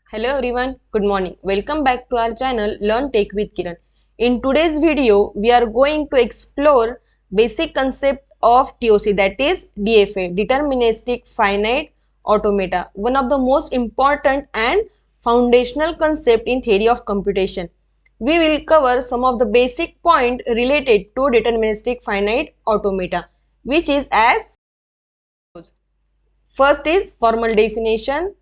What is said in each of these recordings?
Hello everyone, good morning. Welcome back to our channel Learn Tech with Kiran. In today's video, we are going to explore basic concept of TOC, that is DFA, Deterministic Finite Automata, one of the most important and foundational concept in theory of computation. We will cover some of the basic points related to deterministic finite automata, which is as follows. First is formal definition,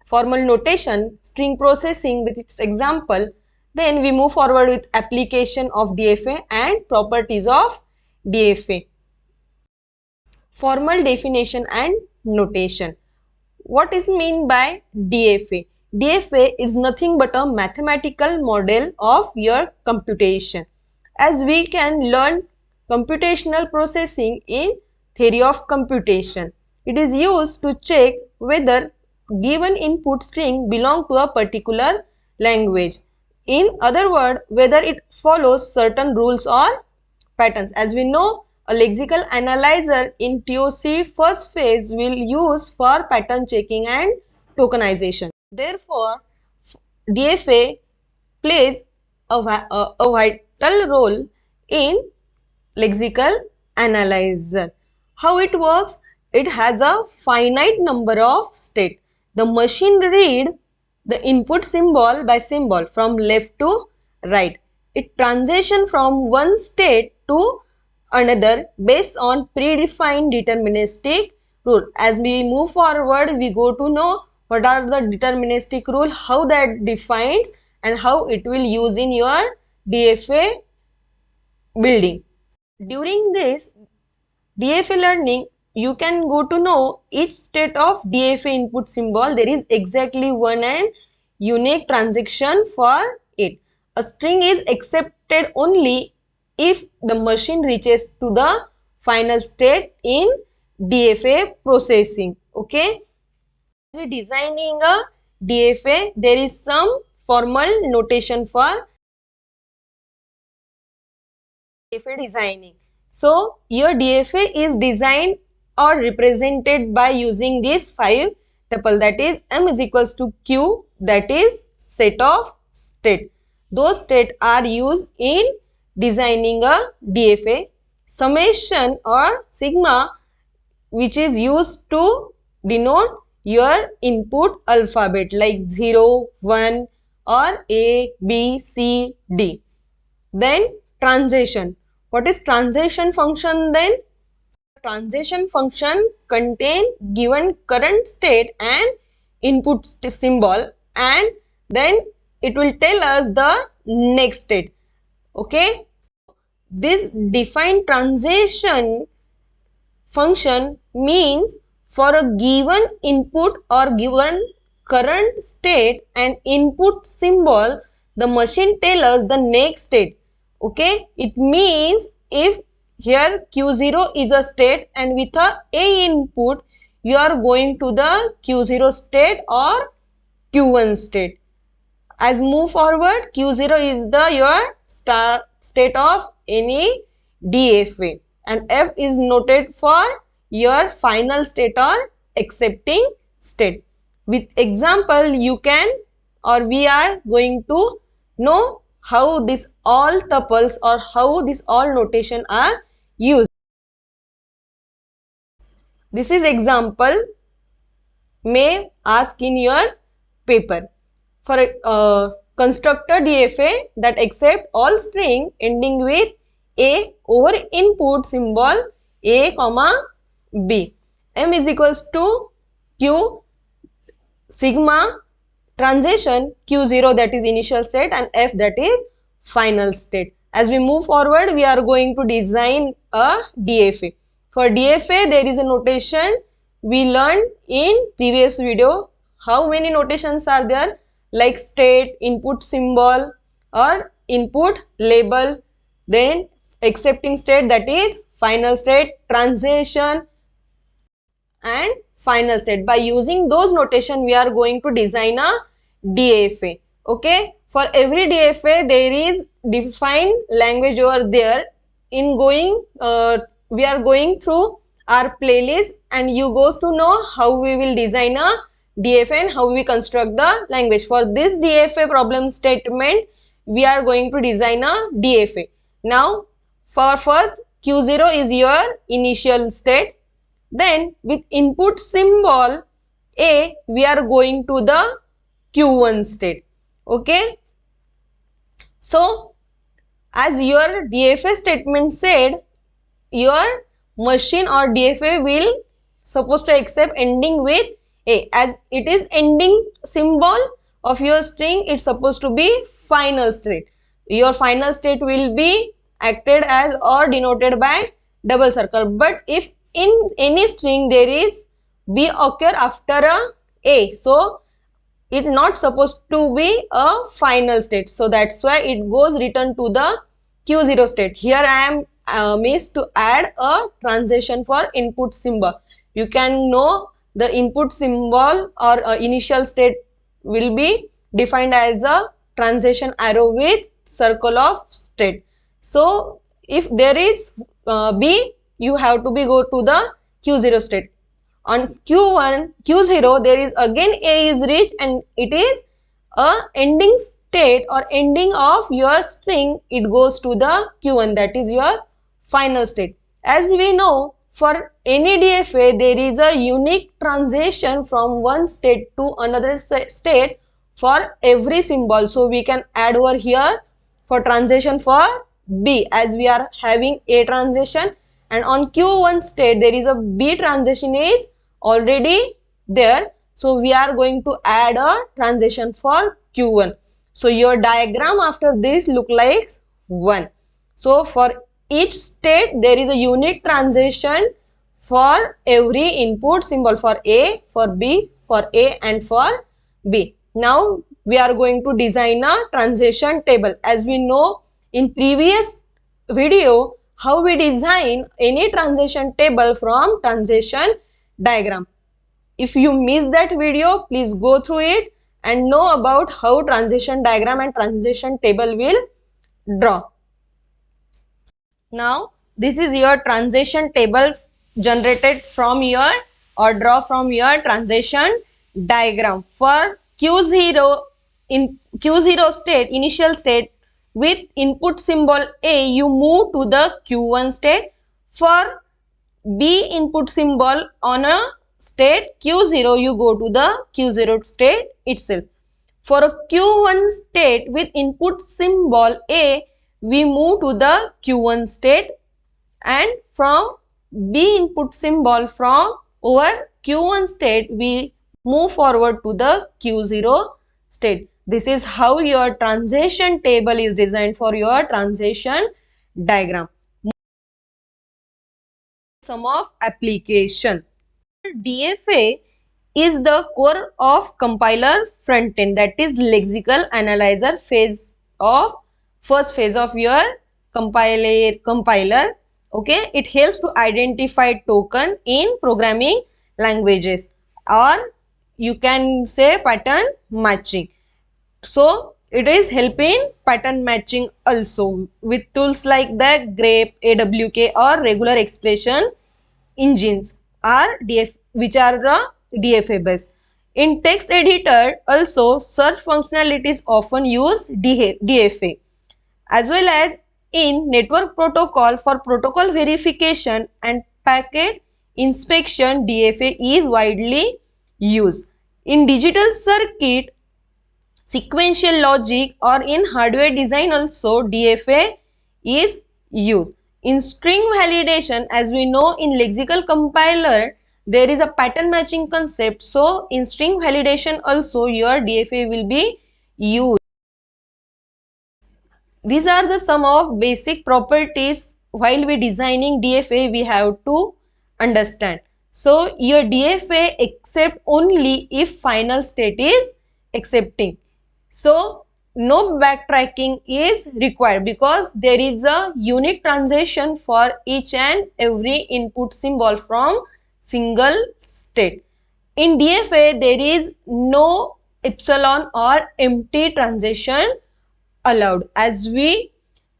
formal notation, string processing with its example. Then we move forward with application of DFA and properties of DFA. Formal definition and notation. What is mean by DFA? DFA is nothing but a mathematical model of your computation. As we can learn computational processing in theory of computation. It is used to check whether given input string belong to a particular language. In other words, whether it follows certain rules or patterns. As we know, a lexical analyzer in TOC first phase will use for pattern checking and tokenization. Therefore, DFA plays a vital role in lexical analyzer. How it works? It has a finite number of states. The machine read the input symbol by symbol from left to right. It transition from one state to another based on predefined deterministic rule. As we move forward, we go to know what are the deterministic rule, how that defines and how it will use in your DFA building. During this DFA learning, you can go to know each state of DFA input symbol. There is exactly one and unique transaction for it. A string is accepted only if the machine reaches to the final state in DFA processing. Okay. Designing a DFA, there is some formal notation for DFA designing. So, your DFA is designed or represented by using these 5 tuple, that is M is equals to Q, that is set of state. Those states are used in designing a DFA. Summation or sigma, which is used to denote your input alphabet like 0, 1 or A, B, C, D. Then transition. What is transition function then? Transition function contain given current state and input symbol, and then it will tell us the next state. Okay. This defined transition function means for a given input or given current state and input symbol, the machine tells us the next state. Okay, it means if here Q0 is a state and with a input, you are going to the Q0 state or Q1 state. As move forward, Q0 is the your start state of any DFA and F is noted for your final state or accepting state. With example, you can or we are going to know how this all tuples or how this all notation are used. This is example may ask in your paper. For a constructor DFA that accept all string ending with A over input symbol A comma B. M is equals to Q sigma transition Q0, that is initial state, and F, that is final state. As we move forward, we are going to design a DFA. For DFA, there is a notation we learned in previous video. How many notations are there? Like state, input symbol or input label, then accepting state, that is final state, transition and final state. By using those notation, we are going to design a DFA. Okay, for every DFA there is defined language over there. In going we are going through our playlist and you goes to know how we will design a DFA and how we construct the language. For this DFA problem statement, we are going to design a DFA. Now, for first, Q0 is your initial state. Then with input symbol A, we are going to the Q1 state. Okay. So, as your DFA statement said, your machine or DFA will supposed to accept ending with A. As it is ending symbol of your string, it's supposed to be final state. Your final state will be acted as or denoted by double circle. But if in any string there is B occur after A, so it not supposed to be a final state. So that's why it goes return to the Q0 state. Here I am missed to add a transition for input symbol. You can know the input symbol or initial state will be defined as a transition arrow with circle of state. So if there is B, you have to be go to the Q0 state. On Q0 there is again A is reached and it is a ending state or ending of your string. It goes to the Q1, that is your final state. As we know, for any DFA there is a unique transition from one state to another state for every symbol. So we can add over here for transition for B, as we are having A transition, and on Q1 state there is a B transition is already there. So we are going to add a transition for Q1. So your diagram after this look like 1. So for each state there is a unique transition for every input symbol, for A, for B, for A and for B. Now we are going to design a transition table. As we know in previous video how we design any transition table from transition diagram. If you missed that video, please go through it and know about how transition diagram and transition table will draw. Now this is your transition table generated from your or draw from your transition diagram. For Q0, in Q0 state, initial state, with input symbol A, you move to the Q1 state. For B input symbol on a state Q0, you go to the Q0 state itself. For a Q1 state with input symbol A, we move to the Q1 state, and from B input symbol from over Q1 state, we move forward to the Q0 state. This is how your transition table is designed for your transition diagram. Some of application. DFA is the core of compiler front end, that is lexical analyzer phase of first phase of your compiler. Okay, it helps to identify token in programming languages, or you can say pattern matching. So it is helping pattern matching also with tools like the grep, AWK or regular expression engines are which are DFA based. In text editor also search functionalities often use DFA, as well as in network protocol for protocol verification and packet inspection. DFA is widely used. In digital circuit, sequential logic or in hardware design also DFA is used. In string validation, as we know in lexical compiler there is a pattern matching concept, so in string validation also your DFA will be used. These are the some of basic properties while we designing DFA we have to understand. So your DFA accept only if final state is accepting. So no backtracking is required because there is a unique transition for each and every input symbol from single state. In DFA there is no epsilon or empty transition allowed, as we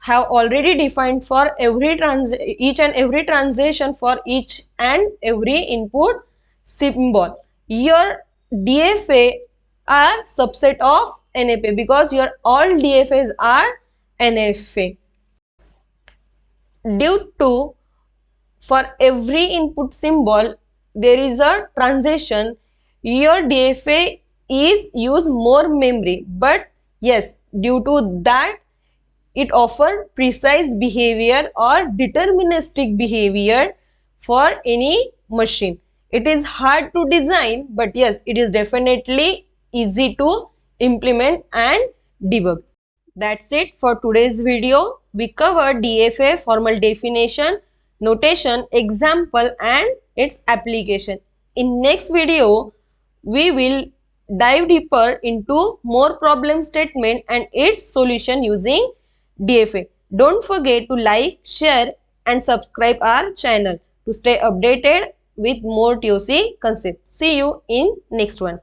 have already defined for each and every transition for each and every input symbol. Your DFA are subset of NFA because your all DFAs are NFA. Due to for every input symbol there is a transition, your DFA is use more memory, but yes, due to that it offers precise behavior or deterministic behavior for any machine. It is hard to design, but yes, it is definitely easy to implement and debug. That's it for today's video. We covered DFA, formal definition, notation, example and its application. In next video, we will dive deeper into more problem statement and its solution using DFA. Don't forget to like, share and subscribe our channel to stay updated with more TOC concepts. See you in next one.